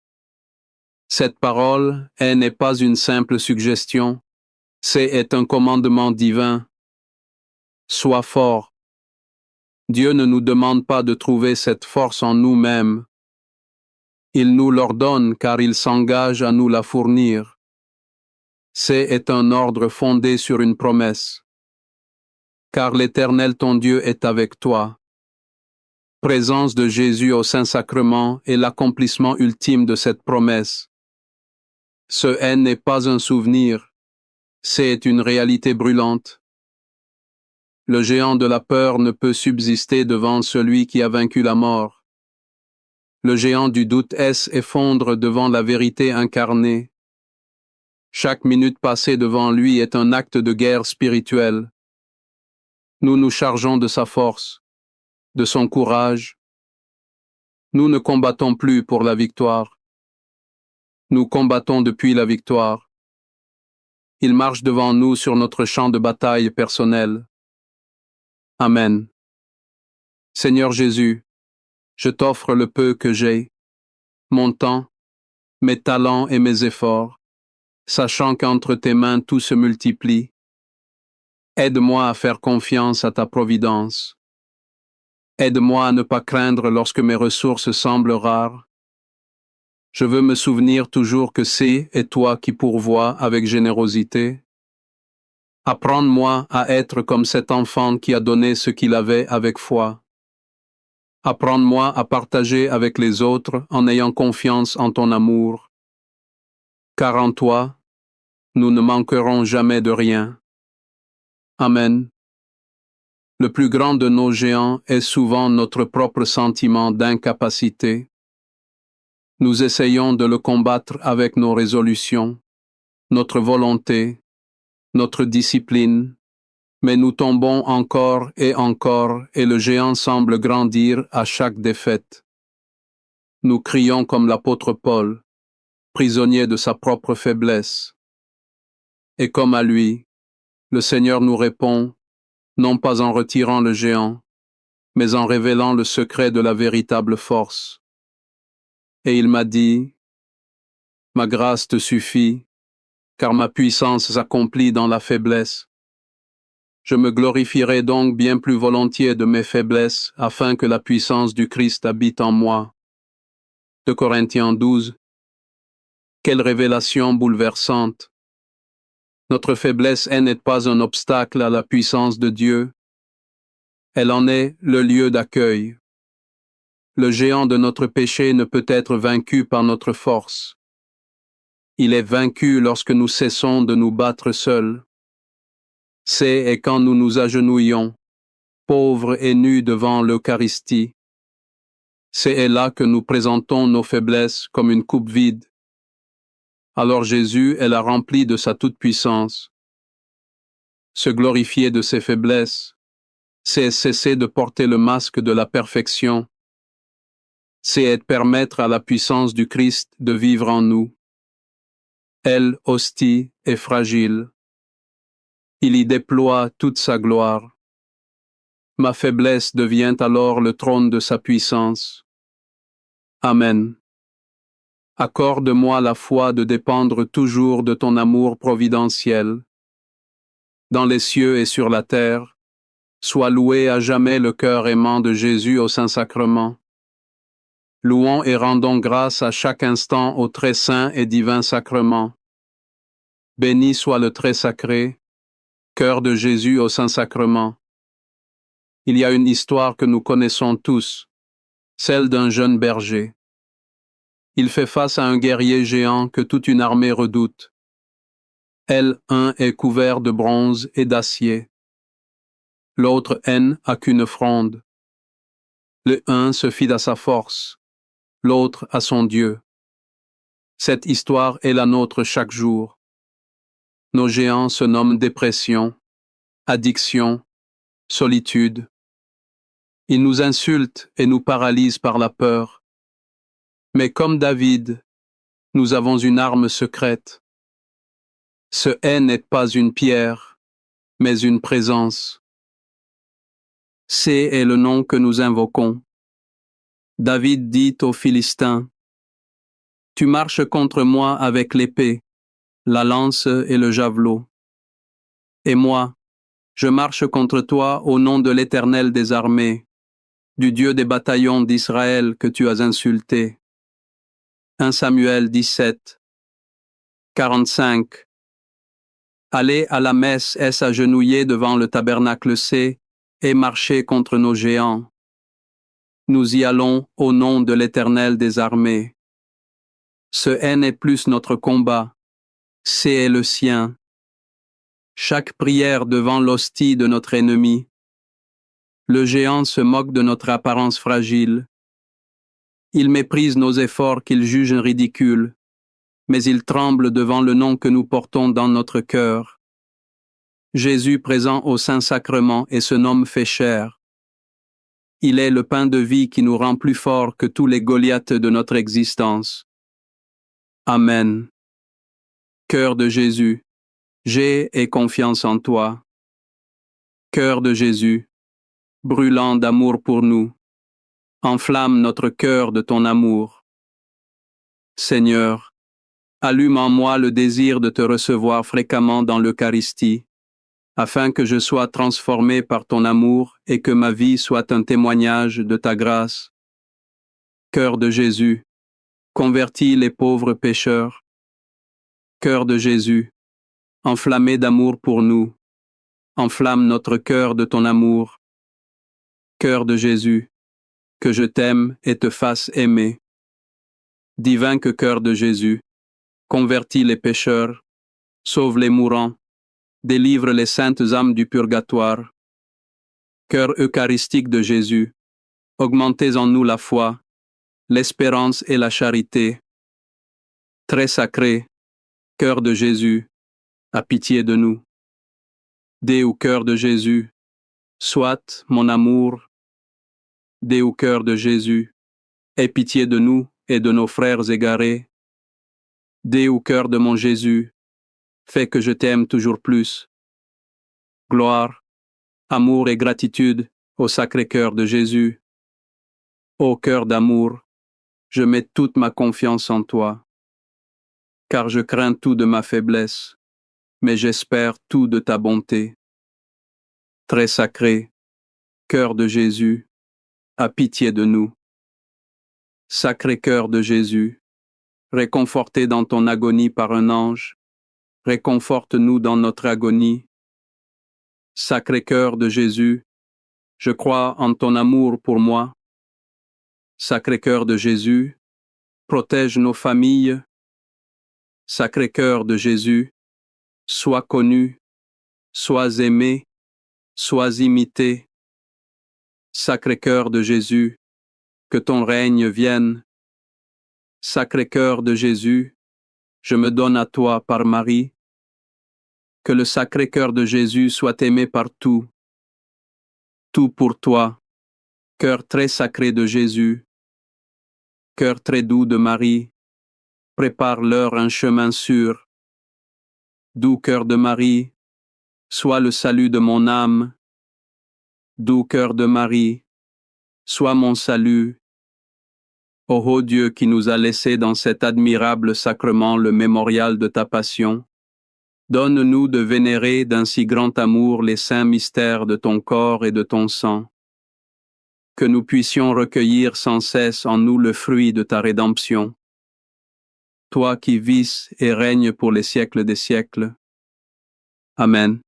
Cette parole, elle n'est pas une simple suggestion, c'est un commandement divin. Sois fort. Dieu ne nous demande pas de trouver cette force en nous-mêmes. Il nous l'ordonne car il s'engage à nous la fournir. C'est un ordre fondé sur une promesse. Car l'Éternel ton Dieu est avec toi. Présence de Jésus au Saint-Sacrement est l'accomplissement ultime de cette promesse. Ce haine n'est pas un souvenir, C'est une réalité brûlante. Le géant de la peur ne peut subsister devant celui qui a vaincu la mort. Le géant du doute s'effondre devant la vérité incarnée. Chaque minute passée devant lui est un acte de guerre spirituelle. Nous nous chargeons de sa force, de son courage. Nous ne combattons plus pour la victoire. Nous combattons depuis la victoire. Il marche devant nous sur notre champ de bataille personnel. Amen. Seigneur Jésus, je t'offre le peu que j'ai, mon temps, mes talents et mes efforts, sachant qu'entre tes mains tout se multiplie. Aide-moi à faire confiance à ta providence. Aide-moi à ne pas craindre lorsque mes ressources semblent rares. Je veux me souvenir toujours que c'est toi qui pourvois avec générosité. Apprends-moi à être comme cet enfant qui a donné ce qu'il avait avec foi. Apprends-moi à partager avec les autres en ayant confiance en ton amour. Car en toi, nous ne manquerons jamais de rien. Amen. Le plus grand de nos géants est souvent notre propre sentiment d'incapacité. Nous essayons de le combattre avec nos résolutions, notre volonté, notre discipline, mais nous tombons encore et le géant semble grandir à chaque défaite. Nous crions comme l'apôtre Paul, prisonnier de sa propre faiblesse. Et comme à lui, le Seigneur nous répond, non pas en retirant le géant, mais en révélant le secret de la véritable force. Et il m'a dit, « Ma grâce te suffit, car ma puissance s'accomplit dans la faiblesse. Je me glorifierai donc bien plus volontiers de mes faiblesses, afin que la puissance du Christ habite en moi. » 2 Corinthiens 12. Quelle révélation bouleversante! Notre faiblesse n'est pas un obstacle à la puissance de Dieu. Elle en est le lieu d'accueil. Le géant de notre péché ne peut être vaincu par notre force. Il est vaincu lorsque nous cessons de nous battre seuls. C'est quand nous nous agenouillons, pauvres et nus devant l'Eucharistie. C'est là que nous présentons nos faiblesses comme une coupe vide. Alors Jésus est la remplie de sa toute-puissance. Se glorifier de ses faiblesses, c'est cesser de porter le masque de la perfection. C'est permettre à la puissance du Christ de vivre en nous. Elle, hostie, est fragile. Il y déploie toute sa gloire. Ma faiblesse devient alors le trône de sa puissance. Amen. Accorde-moi la foi de dépendre toujours de ton amour providentiel. Dans les cieux et sur la terre, sois loué à jamais le cœur aimant de Jésus au Saint-Sacrement. Louons et rendons grâce à chaque instant au très saint et divin sacrement. Béni soit le très sacré, cœur de Jésus au Saint-Sacrement. Il y a une histoire que nous connaissons tous, celle d'un jeune berger. Il fait face à un guerrier géant que toute une armée redoute. Un est couvert de bronze et d'acier. L'autre n'a qu'une fronde. Le un se fie à sa force, l'autre à son Dieu. Cette histoire est la nôtre chaque jour. Nos géants se nomment dépression, addiction, solitude. Ils nous insultent et nous paralysent par la peur. Mais comme David, nous avons une arme secrète. Ce n'est pas une pierre, mais une présence. C'est le nom que nous invoquons. David dit aux Philistins, « Tu marches contre moi avec l'épée, la lance et le javelot. Et moi, je marche contre toi au nom de l'Éternel des armées, du Dieu des bataillons d'Israël que tu as insulté. » 1 Samuel 17, 45. Aller à la messe est s'agenouiller devant le tabernacle C et marcher contre nos géants. Nous y allons au nom de l'Éternel des armées. Ce n'est plus notre combat, c'est le sien. chaque prière devant l'hostie de notre ennemi. Le géant se moque de notre apparence fragile. Il méprise nos efforts qu'il juge ridicules, mais il tremble devant le nom que nous portons dans notre cœur. Jésus présent au Saint-Sacrement et se nomme fait chair. Il est le pain de vie qui nous rend plus forts que tous les Goliaths de notre existence. Amen. Cœur de Jésus, j'ai et confiance en toi. Cœur de Jésus, brûlant d'amour pour nous, enflamme notre cœur de ton amour. Seigneur, allume en moi le désir de te recevoir fréquemment dans l'Eucharistie, afin que je sois transformé par ton amour et que ma vie soit un témoignage de ta grâce. Cœur de Jésus, convertis les pauvres pécheurs. Cœur de Jésus, enflammé d'amour pour nous, enflamme notre cœur de ton amour. Cœur de Jésus, que je t'aime et te fasse aimer. Divin que cœur de Jésus, convertis les pécheurs, sauve les mourants, délivre les saintes âmes du purgatoire. Cœur eucharistique de Jésus, augmentez en nous la foi, l'espérance et la charité. Très sacré, cœur de Jésus, a pitié de nous. Dès cœur de Jésus, soit mon amour. Dès cœur de Jésus, aie pitié de nous et de nos frères égarés. Dès cœur de mon Jésus, fais que je t'aime toujours plus. Gloire, amour et gratitude au Sacré-Cœur de Jésus. Ô cœur d'amour, je mets toute ma confiance en toi, car je crains tout de ma faiblesse, mais j'espère tout de ta bonté. Très sacré, cœur de Jésus, aie pitié de nous. Sacré-Cœur de Jésus, réconforté dans ton agonie par un ange, réconforte-nous dans notre agonie. Sacré-Cœur de Jésus, je crois en ton amour pour moi. Sacré-Cœur de Jésus, protège nos familles. Sacré-Cœur de Jésus, sois connu, sois aimé, sois imité. Sacré-Cœur de Jésus, que ton règne vienne. Sacré-Cœur de Jésus, je me donne à toi par Marie. Que le Sacré-Cœur de Jésus soit aimé par tout. Tout pour toi, cœur très sacré de Jésus. Cœur très doux de Marie, prépare-leur un chemin sûr. Doux cœur de Marie, sois le salut de mon âme. Doux cœur de Marie, sois mon salut. Ô haut Dieu qui nous a laissé dans cet admirable sacrement le mémorial de ta passion, donne-nous de vénérer d'un si grand amour les saints mystères de ton corps et de ton sang, que nous puissions recueillir sans cesse en nous le fruit de ta rédemption. Toi qui vis et règnes pour les siècles des siècles. Amen.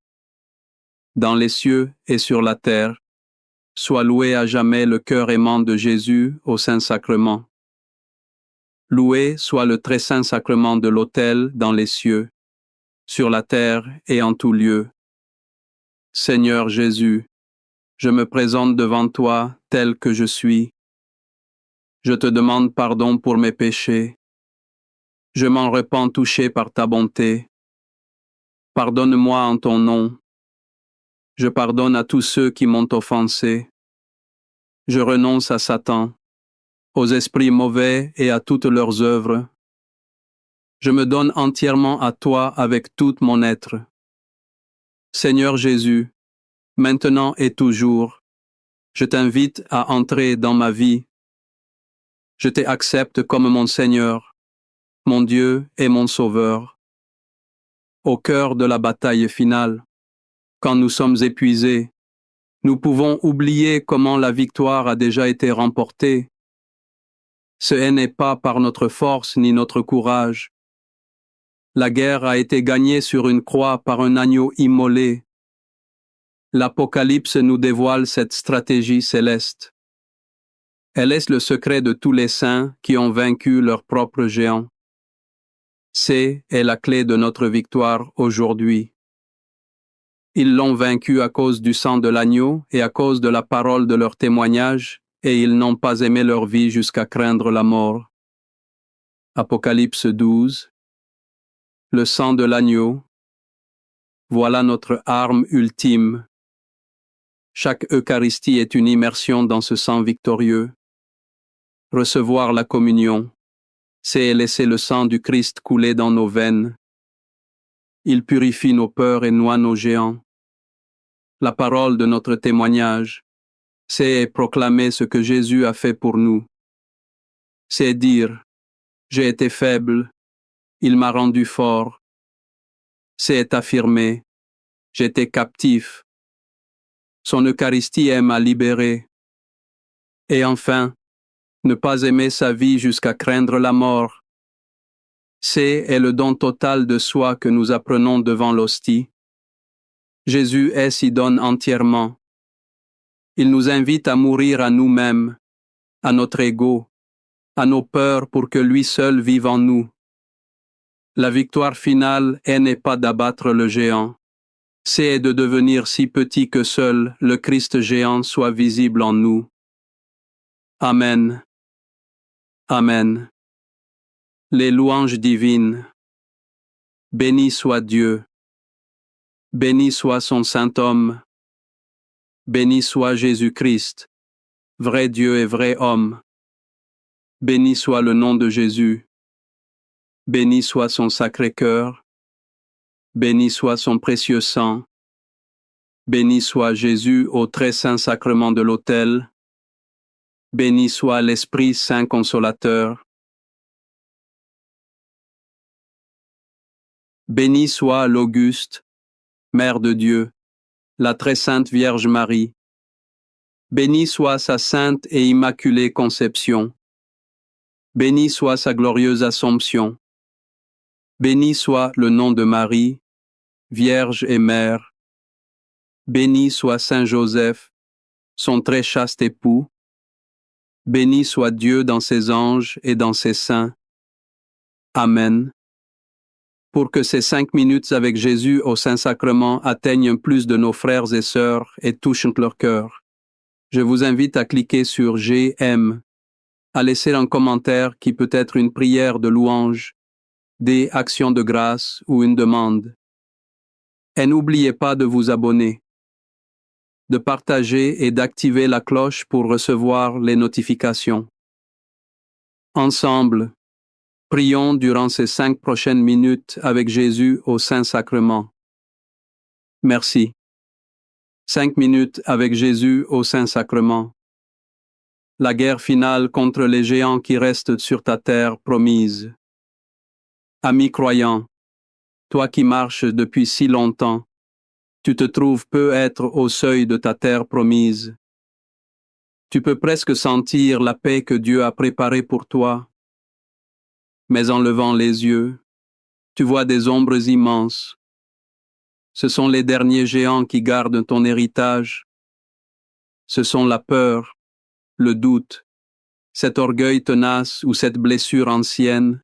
Dans les cieux et sur la terre, soit loué à jamais le cœur aimant de Jésus au Saint-Sacrement. Loué soit le très saint sacrement de l'autel dans les cieux, sur la terre et en tout lieu. Seigneur Jésus, je me présente devant toi tel que je suis. Je te demande pardon pour mes péchés. Je m'en repens touché par ta bonté. Pardonne-moi en ton nom. Je pardonne à tous ceux qui m'ont offensé. Je renonce à Satan, aux esprits mauvais et à toutes leurs œuvres. Je me donne entièrement à toi avec tout mon être. Seigneur Jésus, maintenant et toujours, je t'invite à entrer dans ma vie. Je t'accepte comme mon Seigneur, mon Dieu et mon Sauveur. Au cœur de la bataille finale, quand nous sommes épuisés, nous pouvons oublier comment la victoire a déjà été remportée. Ce n'est pas par notre force ni notre courage. La guerre a été gagnée sur une croix par un agneau immolé. L'Apocalypse nous dévoile cette stratégie céleste. Elle est le secret de tous les saints qui ont vaincu leurs propres géants. C'est la clé de notre victoire aujourd'hui. Ils l'ont vaincu à cause du sang de l'agneau et à cause de la parole de leur témoignage, et ils n'ont pas aimé leur vie jusqu'à craindre la mort. Apocalypse 12. Le sang de l'agneau. Voilà notre arme ultime. Chaque Eucharistie est une immersion dans ce sang victorieux. Recevoir la communion, c'est laisser le sang du Christ couler dans nos veines. Il purifie nos peurs et noie nos géants. La parole de notre témoignage, c'est proclamer ce que Jésus a fait pour nous. C'est dire, j'ai été faible, il m'a rendu fort. C'est affirmer, j'étais captif. Son Eucharistie aime à libérer. Et enfin, ne pas aimer sa vie jusqu'à craindre la mort. C'est le don total de soi que nous apprenons devant l'hostie. Jésus s'y donne entièrement. Il nous invite à mourir à nous-mêmes, à notre ego, à nos peurs pour que lui seul vive en nous. La victoire finale n'est pas d'abattre le géant, c'est de devenir si petit que seul le Christ géant soit visible en nous. Amen. Amen. Les louanges divines. Béni soit Dieu. Béni soit son Saint-Homme. Béni soit Jésus-Christ, vrai Dieu et vrai homme. Béni soit le nom de Jésus. Béni soit son Sacré-Cœur. Béni soit son précieux sang. Béni soit Jésus au très saint sacrement de l'autel. Béni soit l'Esprit Saint Consolateur. Béni soit l'Auguste, Mère de Dieu, la très sainte Vierge Marie. Béni soit sa sainte et immaculée conception. Béni soit sa glorieuse Assomption. Béni soit le nom de Marie, Vierge et Mère. Béni soit Saint Joseph, son très chaste époux. Béni soit Dieu dans ses anges et dans ses saints. Amen. Pour que ces 5 minutes avec Jésus au Saint-Sacrement atteignent plus de nos frères et sœurs et touchent leur cœur, je vous invite à cliquer sur J'aime, à laisser un commentaire qui peut être une prière de louange, des actions de grâce ou une demande. Et n'oubliez pas de vous abonner, de partager et d'activer la cloche pour recevoir les notifications. Ensemble, prions durant ces 5 prochaines minutes avec Jésus au Saint-Sacrement. Merci. 5 minutes avec Jésus au Saint-Sacrement. La guerre finale contre les géants qui restent sur ta terre promise. Ami croyant, toi qui marches depuis si longtemps, tu te trouves peut-être au seuil de ta terre promise. Tu peux presque sentir la paix que Dieu a préparée pour toi. Mais en levant les yeux, tu vois des ombres immenses. Ce sont les derniers géants qui gardent ton héritage. Ce sont la peur, le doute, cet orgueil tenace ou cette blessure ancienne.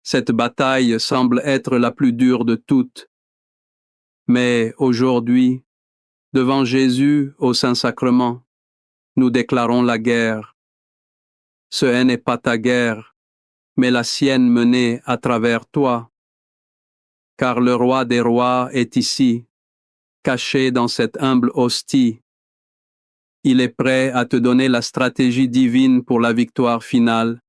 Cette bataille semble être la plus dure de toutes. Mais aujourd'hui, devant Jésus au Saint-Sacrement, nous déclarons la guerre. Ce n'est pas ta guerre, mais la sienne menée à travers toi. Car le roi des rois est ici, caché dans cette humble hostie. Il est prêt à te donner la stratégie divine pour la victoire finale.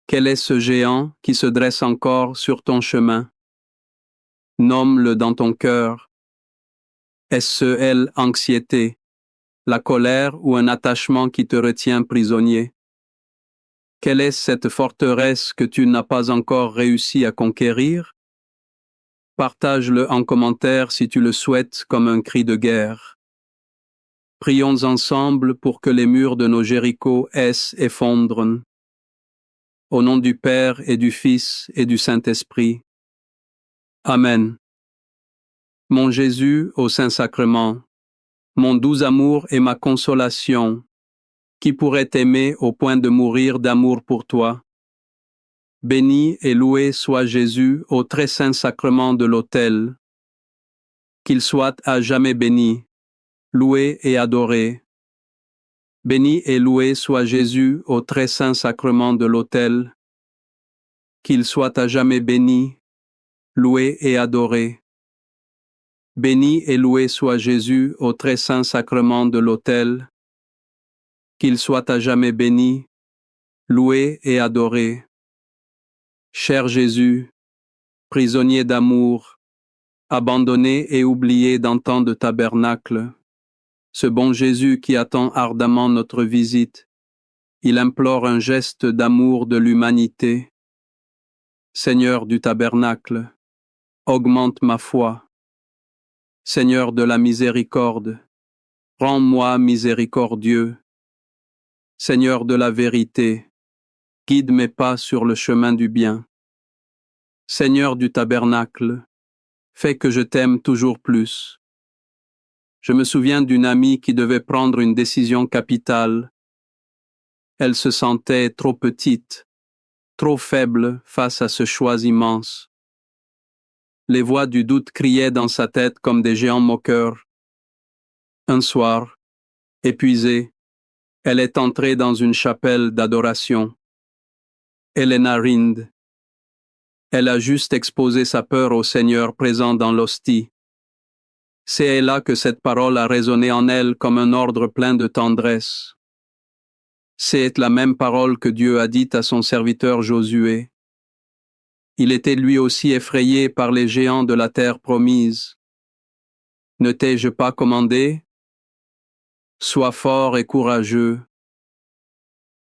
Quel est ce géant qui se dresse encore sur ton chemin? Nomme-le dans ton cœur. Est-ce l'anxiété, la colère ou un attachement qui te retient prisonnier? Quelle est cette forteresse que tu n'as pas encore réussi à conquérir? Partage-le en commentaire si tu le souhaites comme un cri de guerre. Prions ensemble pour que les murs de nos Jérichos s'effondrent. Au nom du Père et du Fils et du Saint-Esprit. Amen. Mon Jésus au Saint-Sacrement, mon doux amour et ma consolation, qui pourrait t'aimer au point de mourir d'amour pour toi. Béni et loué soit Jésus au très saint sacrement de l'autel, qu'il soit à jamais béni, loué et adoré. Béni et loué soit Jésus au très saint sacrement de l'autel, qu'il soit à jamais béni, loué et adoré. Béni et loué soit Jésus au très saint sacrement de l'autel, qu'il soit à jamais béni, loué et adoré. Cher Jésus, prisonnier d'amour, abandonné et oublié dans tant de tabernacles, ce bon Jésus qui attend ardemment notre visite, il implore un geste d'amour de l'humanité. Seigneur du tabernacle, augmente ma foi. Seigneur de la miséricorde, rends-moi miséricordieux. Seigneur de la vérité, guide mes pas sur le chemin du bien. Seigneur du tabernacle, fais que je t'aime toujours plus. Je me souviens d'une amie qui devait prendre une décision capitale. Elle se sentait trop petite, trop faible face à ce choix immense. Les voix du doute criaient dans sa tête comme des géants moqueurs. Un soir, épuisée, elle est entrée dans une chapelle d'adoration. Elena Rind. Elle a juste exposé sa peur au Seigneur présent dans l'hostie. C'est là que cette parole a résonné en elle comme un ordre plein de tendresse. C'est la même parole que Dieu a dite à son serviteur Josué. Il était lui aussi effrayé par les géants de la terre promise. Ne t'ai-je pas commandé? Sois fort et courageux.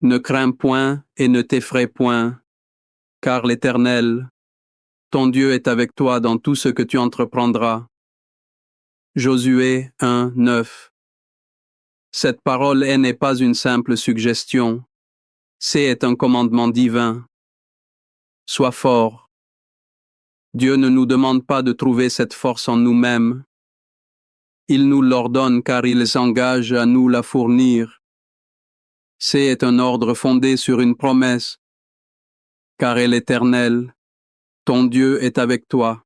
Ne crains point et ne t'effraie point, car l'Éternel, ton Dieu est avec toi dans tout ce que tu entreprendras. Josué 1, 9. Cette parole n'est pas une simple suggestion, c'est un commandement divin. Sois fort. Dieu ne nous demande pas de trouver cette force en nous-mêmes. Il nous l'ordonne car il s'engage à nous la fournir. C'est un ordre fondé sur une promesse, car est l'Éternel, ton Dieu est avec toi.